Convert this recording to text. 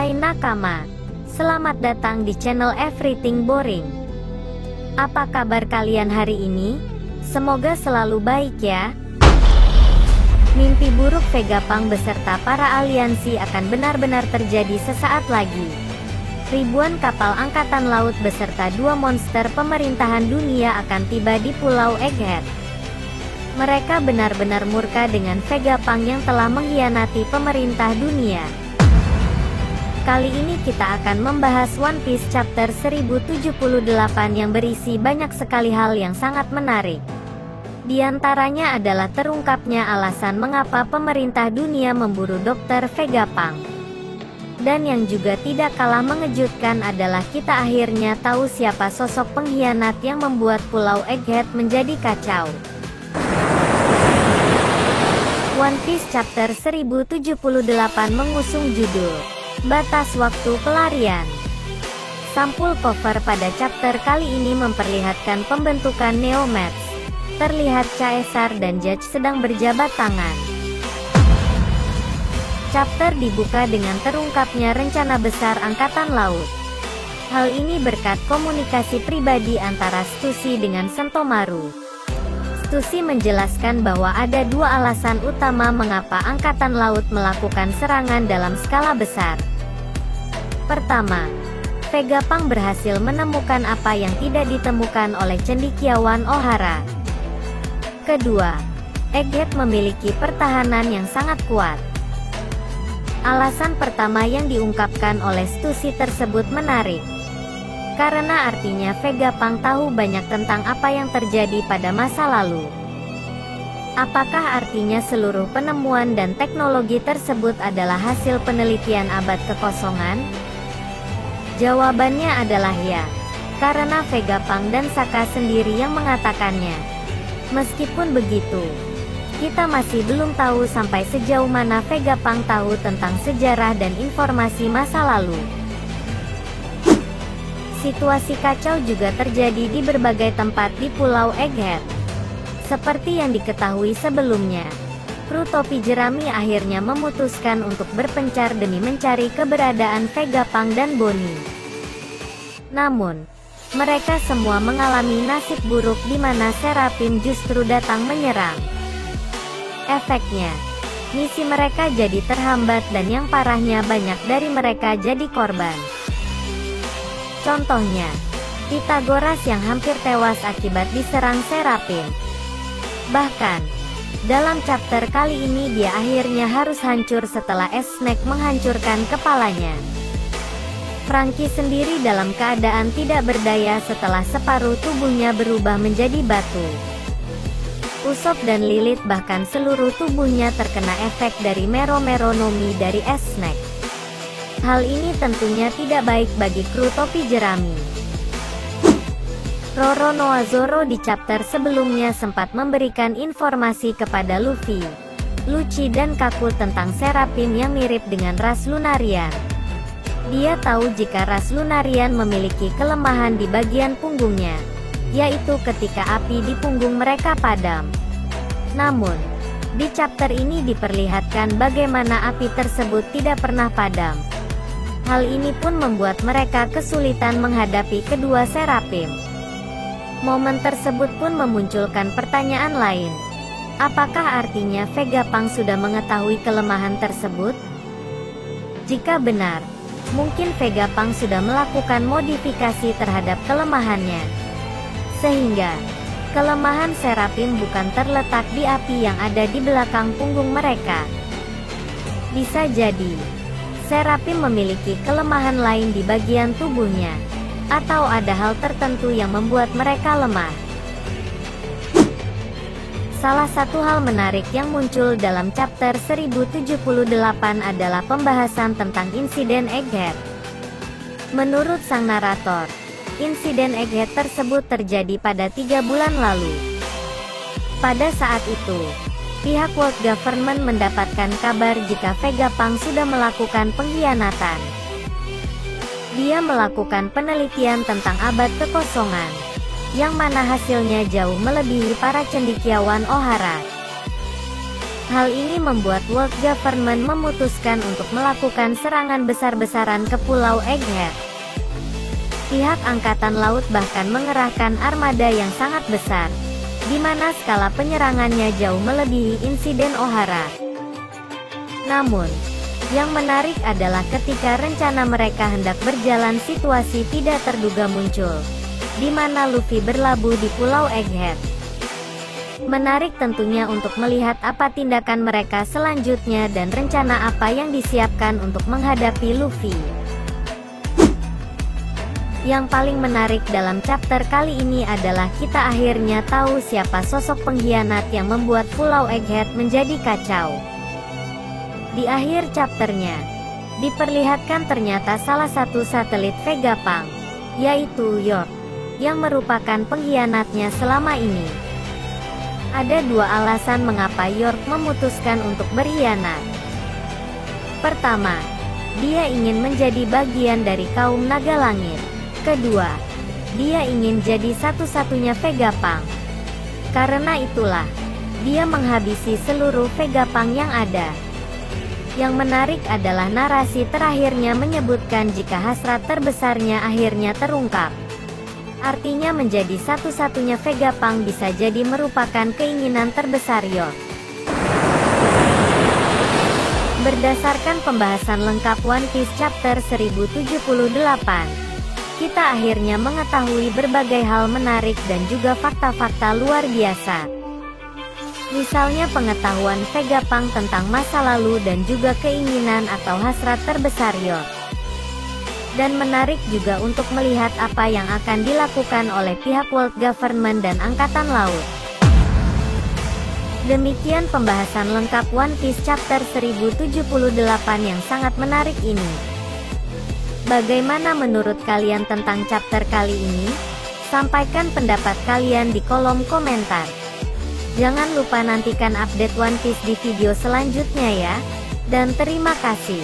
Hai nakama, selamat datang di channel Everything Boring. Apa kabar kalian hari ini? Semoga selalu baik ya. Mimpi buruk Vegapunk beserta para aliansi akan benar-benar terjadi sesaat lagi. Ribuan kapal angkatan laut beserta dua monster pemerintahan dunia akan tiba di Pulau Egghead. Mereka benar-benar murka dengan Vegapunk yang telah mengkhianati pemerintah dunia. Kali ini kita akan membahas One Piece Chapter 1078 yang berisi banyak sekali hal yang sangat menarik. Di antaranya adalah terungkapnya alasan mengapa pemerintah dunia memburu Dr. Vegapunk. Dan yang juga tidak kalah mengejutkan adalah kita akhirnya tahu siapa sosok pengkhianat yang membuat Pulau Egghead menjadi kacau. One Piece Chapter 1078 mengusung judul Batas Waktu Pelarian. Sampul cover pada chapter kali ini memperlihatkan pembentukan Neo Match. Terlihat Caesar dan Judge sedang berjabat tangan. Chapter dibuka dengan terungkapnya rencana besar Angkatan Laut. Hal ini berkat komunikasi pribadi antara Stussy dengan Sentomaru. Stussy menjelaskan bahwa ada dua alasan utama mengapa Angkatan Laut melakukan serangan dalam skala besar. Pertama, Vegapunk berhasil menemukan apa yang tidak ditemukan oleh cendekiawan Ohara. Kedua, Egghead memiliki pertahanan yang sangat kuat. Alasan pertama yang diungkapkan oleh Stussy tersebut menarik. Karena artinya Vegapunk tahu banyak tentang apa yang terjadi pada masa lalu. Apakah artinya seluruh penemuan dan teknologi tersebut adalah hasil penelitian abad kekosongan? Jawabannya adalah ya, karena Vegapunk dan Sokka sendiri yang mengatakannya. Meskipun begitu, kita masih belum tahu sampai sejauh mana Vegapunk tahu tentang sejarah dan informasi masa lalu. Situasi kacau juga terjadi di berbagai tempat di Pulau Egghead. Seperti yang diketahui sebelumnya, kru topi jerami akhirnya memutuskan untuk berpencar demi mencari keberadaan Vegapunk dan Bonnie. Namun, mereka semua mengalami nasib buruk di mana Seraphim justru datang menyerang. Efeknya, misi mereka jadi terhambat dan yang parahnya banyak dari mereka jadi korban. Contohnya, Pythagoras yang hampir tewas akibat diserang Seraphim. Bahkan, dalam chapter kali ini dia akhirnya harus hancur setelah S-Snake menghancurkan kepalanya. Franky sendiri dalam keadaan tidak berdaya setelah separuh tubuhnya berubah menjadi batu. Usopp dan Lilith bahkan seluruh tubuhnya terkena efek dari Mero-Meronomi dari S-Snake. Hal ini tentunya tidak baik bagi kru topi jerami. Roronoa Zoro di chapter sebelumnya sempat memberikan informasi kepada Luffy, Lucci dan Kaku tentang Seraphim yang mirip dengan ras Lunarian. Dia tahu jika ras Lunarian memiliki kelemahan di bagian punggungnya, yaitu ketika api di punggung mereka padam. Namun, di chapter ini diperlihatkan bagaimana api tersebut tidak pernah padam. Hal ini pun membuat mereka kesulitan menghadapi kedua Seraphim. Momen tersebut pun memunculkan pertanyaan lain. Apakah artinya Vegapunk sudah mengetahui kelemahan tersebut? Jika benar, mungkin Vegapunk sudah melakukan modifikasi terhadap kelemahannya. Sehingga, kelemahan Seraphim bukan terletak di api yang ada di belakang punggung mereka. Bisa jadi, Seraphim memiliki kelemahan lain di bagian tubuhnya. Atau ada hal tertentu yang membuat mereka lemah. Salah satu hal menarik yang muncul dalam chapter 1078 adalah pembahasan tentang insiden Egghead. Menurut sang narator, insiden Egghead tersebut terjadi pada 3 bulan lalu. Pada saat itu, pihak World Government mendapatkan kabar jika Vegapunk sudah melakukan pengkhianatan. Dia melakukan penelitian tentang abad kekosongan, yang mana hasilnya jauh melebihi para cendekiawan Ohara. Hal ini membuat World Government memutuskan untuk melakukan serangan besar-besaran ke Pulau Egghead. Pihak Angkatan Laut bahkan mengerahkan armada yang sangat besar, di mana skala penyerangannya jauh melebihi insiden Ohara. Namun, yang menarik adalah ketika rencana mereka hendak berjalan, situasi tidak terduga muncul, di mana Luffy berlabuh di Pulau Egghead. Menarik tentunya untuk melihat apa tindakan mereka selanjutnya dan rencana apa yang disiapkan untuk menghadapi Luffy. Yang paling menarik dalam chapter kali ini adalah kita akhirnya tahu siapa sosok pengkhianat yang membuat Pulau Egghead menjadi kacau. Di akhir chapternya, diperlihatkan ternyata salah satu satelit Vegapunk, yaitu York, yang merupakan pengkhianatnya selama ini. Ada dua alasan mengapa York memutuskan untuk berkhianat. Pertama, dia ingin menjadi bagian dari kaum naga langit. Kedua, dia ingin jadi satu-satunya Vegapunk. Karena itulah, dia menghabisi seluruh Vegapunk yang ada. Yang menarik adalah narasi terakhirnya menyebutkan jika hasrat terbesarnya akhirnya terungkap. Artinya menjadi satu-satunya Vegapunk bisa jadi merupakan keinginan terbesar York. Berdasarkan pembahasan lengkap One Piece Chapter 1078, kita akhirnya mengetahui berbagai hal menarik dan juga fakta-fakta luar biasa. Misalnya pengetahuan Vegapunk tentang masa lalu dan juga keinginan atau hasrat terbesar York. Dan menarik juga untuk melihat apa yang akan dilakukan oleh pihak World Government dan Angkatan Laut. Demikian pembahasan lengkap One Piece Chapter 1078 yang sangat menarik ini. Bagaimana menurut kalian tentang chapter kali ini? Sampaikan pendapat kalian di kolom komentar. Jangan lupa nantikan update One Piece di video selanjutnya ya. Dan terima kasih.